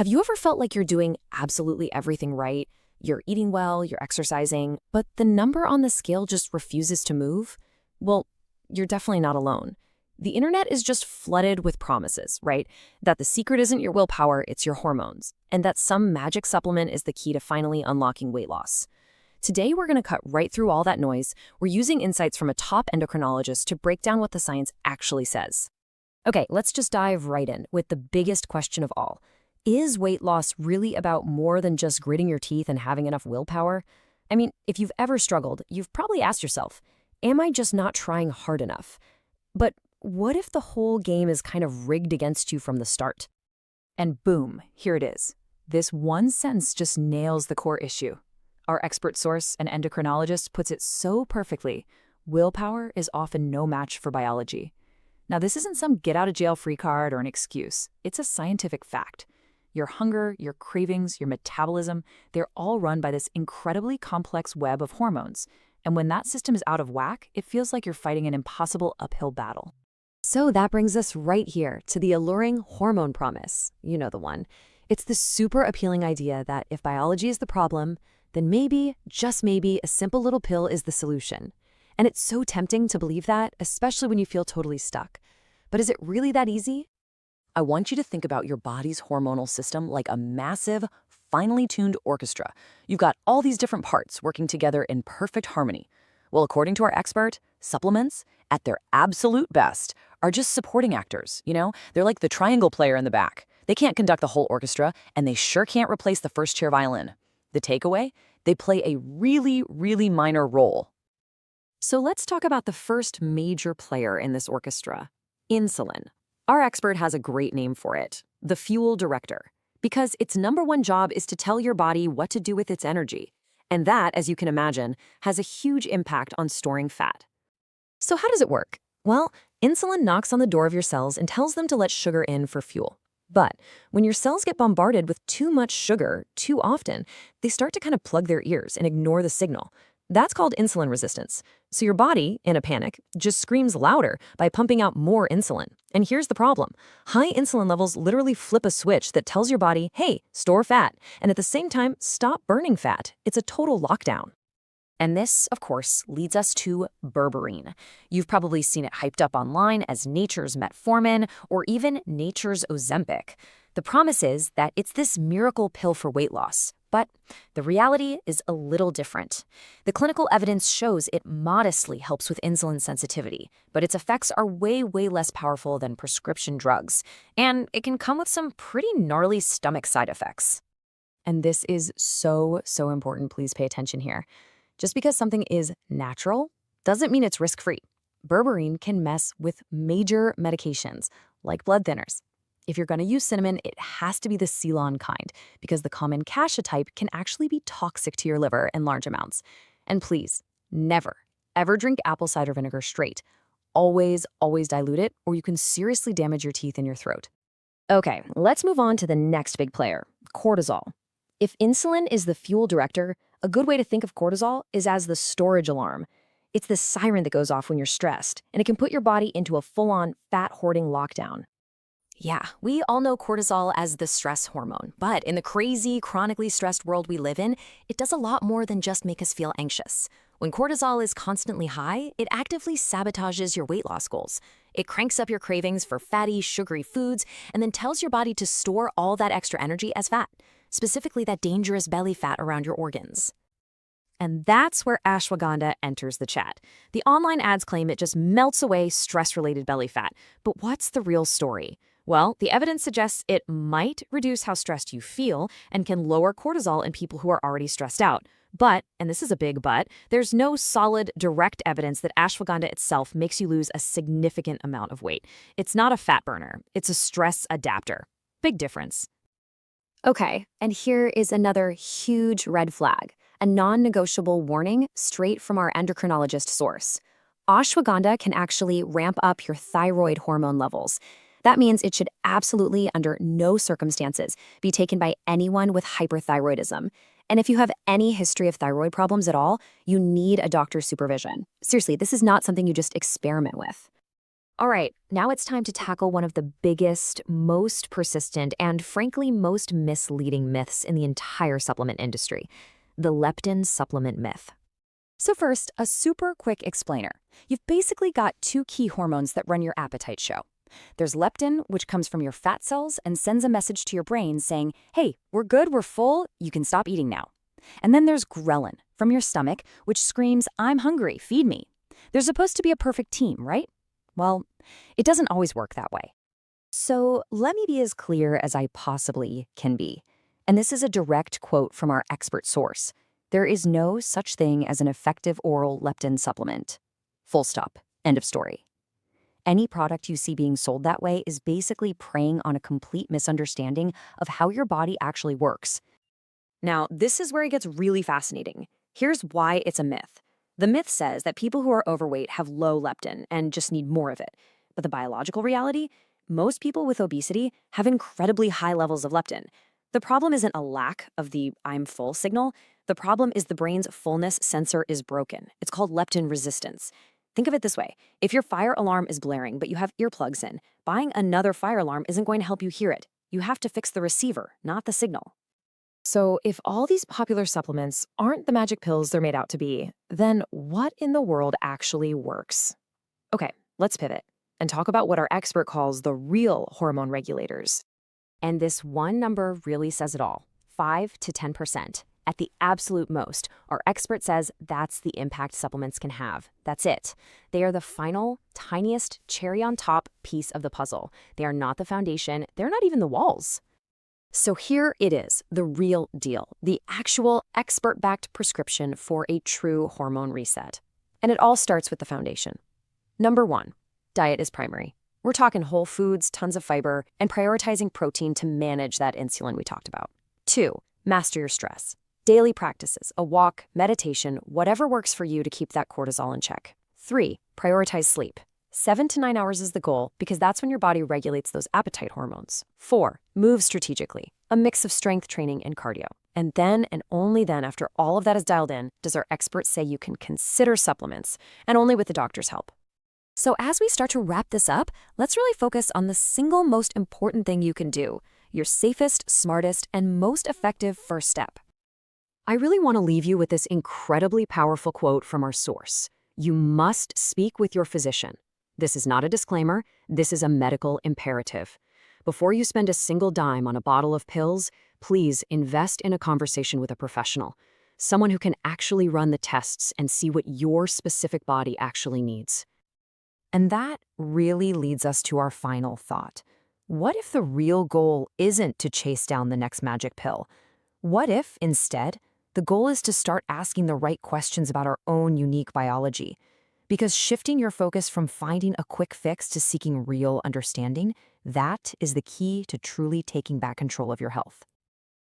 Have you ever felt like you're doing absolutely everything right? You're eating well, you're exercising, but the number on the scale just refuses to move? Well, you're definitely not alone. The internet is just flooded with promises, right? That the secret isn't your willpower, it's your hormones, and that some magic supplement is the key to finally unlocking weight loss. Today, we're going to cut right through all that noise. We're using insights from a top endocrinologist to break down what the science actually says. Okay, let's just dive right in with the biggest question of all. Is weight loss really about more than just gritting your teeth and having enough willpower? I mean, if you've ever struggled, you've probably asked yourself, am I just not trying hard enough? But what if the whole game is kind of rigged against you from the start? And boom, here it is. This one sentence just nails the core issue. Our expert source, an endocrinologist, puts it so perfectly. Willpower is often no match for biology. Now, this isn't some get-out-of-jail-free card or an excuse. It's a scientific fact. Your hunger, your cravings, your metabolism, they're all run by this incredibly complex web of hormones. And when that system is out of whack, it feels like you're fighting an impossible uphill battle. So that brings us right here to the alluring hormone promise. You know the one. It's the super appealing idea that if biology is the problem, then maybe, just maybe, a simple little pill is the solution. And it's so tempting to believe that, especially when you feel totally stuck. But is it really that easy? I want you to think about your body's hormonal system like a massive, finely tuned orchestra. You've got all these different parts working together in perfect harmony. Well, according to our expert, supplements, at their absolute best, are just supporting actors, you know? They're like the triangle player in the back. They can't conduct the whole orchestra, and they sure can't replace the first chair violin. The takeaway? They play a really, really minor role. So let's talk about the first major player in this orchestra, insulin. Our expert has a great name for it, the fuel director, because its number one job is to tell your body what to do with its energy. And that, as you can imagine, has a huge impact on storing fat. So how does it work? Well, insulin knocks on the door of your cells and tells them to let sugar in for fuel. But when your cells get bombarded with too much sugar too often, they start to kind of plug their ears and ignore the signal. That's called insulin resistance. So your body, in a panic, just screams louder by pumping out more insulin. And here's the problem. High insulin levels literally flip a switch that tells your body, hey, store fat, and at the same time, stop burning fat. It's a total lockdown. And this, of course, leads us to berberine. You've probably seen it hyped up online as nature's metformin or even nature's Ozempic. The promise is that it's this miracle pill for weight loss. But the reality is a little different. The clinical evidence shows it modestly helps with insulin sensitivity, but its effects are way, way less powerful than prescription drugs, and it can come with some pretty gnarly stomach side effects. And this is so, so important. Please pay attention here. Just because something is natural doesn't mean it's risk-free. Berberine can mess with major medications, like blood thinners. If you're going to use cinnamon, it has to be the Ceylon kind, because the common cassia type can actually be toxic to your liver in large amounts. And please, never, ever drink apple cider vinegar straight. Always, always dilute it, or you can seriously damage your teeth and your throat. Okay, let's move on to the next big player, cortisol. If insulin is the fuel director, a good way to think of cortisol is as the storage alarm. It's the siren that goes off when you're stressed, and it can put your body into a full-on fat-hoarding lockdown. Yeah, we all know cortisol as the stress hormone, but in the crazy, chronically stressed world we live in, it does a lot more than just make us feel anxious. When cortisol is constantly high, it actively sabotages your weight loss goals. It cranks up your cravings for fatty, sugary foods, and then tells your body to store all that extra energy as fat, specifically that dangerous belly fat around your organs. And that's where ashwagandha enters the chat. The online ads claim it just melts away stress-related belly fat. But what's the real story? Well, the evidence suggests it might reduce how stressed you feel and can lower cortisol in people who are already stressed out. But, and this is a big but, there's no solid, direct evidence that ashwagandha itself makes you lose a significant amount of weight. It's not a fat burner. It's a stress adapter. Big difference. Okay, and here is another huge red flag, a non-negotiable warning straight from our endocrinologist source. Ashwagandha can actually ramp up your thyroid hormone levels. That means it should absolutely, under no circumstances, be taken by anyone with hyperthyroidism. And if you have any history of thyroid problems at all, you need a doctor's supervision. Seriously, this is not something you just experiment with. All right, now it's time to tackle one of the biggest, most persistent, and frankly, most misleading myths in the entire supplement industry, the leptin supplement myth. So first, a super quick explainer. You've basically got two key hormones that run your appetite show. There's leptin, which comes from your fat cells and sends a message to your brain saying, hey, we're good, we're full, you can stop eating now. And then there's ghrelin from your stomach, which screams, I'm hungry, feed me. They're supposed to be a perfect team, right? Well, it doesn't always work that way. So let me be as clear as I possibly can be. And this is a direct quote from our expert source. There is no such thing as an effective oral leptin supplement. Full stop. End of story. Any product you see being sold that way is basically preying on a complete misunderstanding of how your body actually works. Now, this is where it gets really fascinating. Here's why it's a myth. The myth says that people who are overweight have low leptin and just need more of it. But the biological reality? Most people with obesity have incredibly high levels of leptin. The problem isn't a lack of the I'm full signal. The problem is the brain's fullness sensor is broken. It's called leptin resistance. Think of it this way. If your fire alarm is blaring, but you have earplugs in, buying another fire alarm isn't going to help you hear it. You have to fix the receiver, not the signal. So if all these popular supplements aren't the magic pills they're made out to be, then what in the world actually works? Okay, let's pivot and talk about what our expert calls the real hormone regulators. And this one number really says it all, 5 to 10%. At the absolute most, our expert says that's the impact supplements can have. That's it. They are the final, tiniest cherry on top piece of the puzzle. They are not the foundation. They're not even the walls. So here it is, the real deal, the actual expert-backed prescription for a true hormone reset. And it all starts with the foundation. Number 1, diet is primary. We're talking whole foods, tons of fiber, and prioritizing protein to manage that insulin we talked about. 2, master your stress. Daily practices, a walk, meditation, whatever works for you to keep that cortisol in check. 3, prioritize sleep. 7 to 9 hours is the goal because that's when your body regulates those appetite hormones. 4, move strategically, a mix of strength training and cardio. And then, and only then, after all of that is dialed in, does our experts say you can consider supplements, and only with the doctor's help. So as we start to wrap this up, let's really focus on the single most important thing you can do, your safest, smartest, and most effective first step. I really want to leave you with this incredibly powerful quote from our source. You must speak with your physician. This is not a disclaimer, this is a medical imperative. Before you spend a single dime on a bottle of pills, please invest in a conversation with a professional, someone who can actually run the tests and see what your specific body actually needs. And that really leads us to our final thought. What if the real goal isn't to chase down the next magic pill? What if, instead, the goal is to start asking the right questions about our own unique biology? Because shifting your focus from finding a quick fix to seeking real understanding, that is the key to truly taking back control of your health.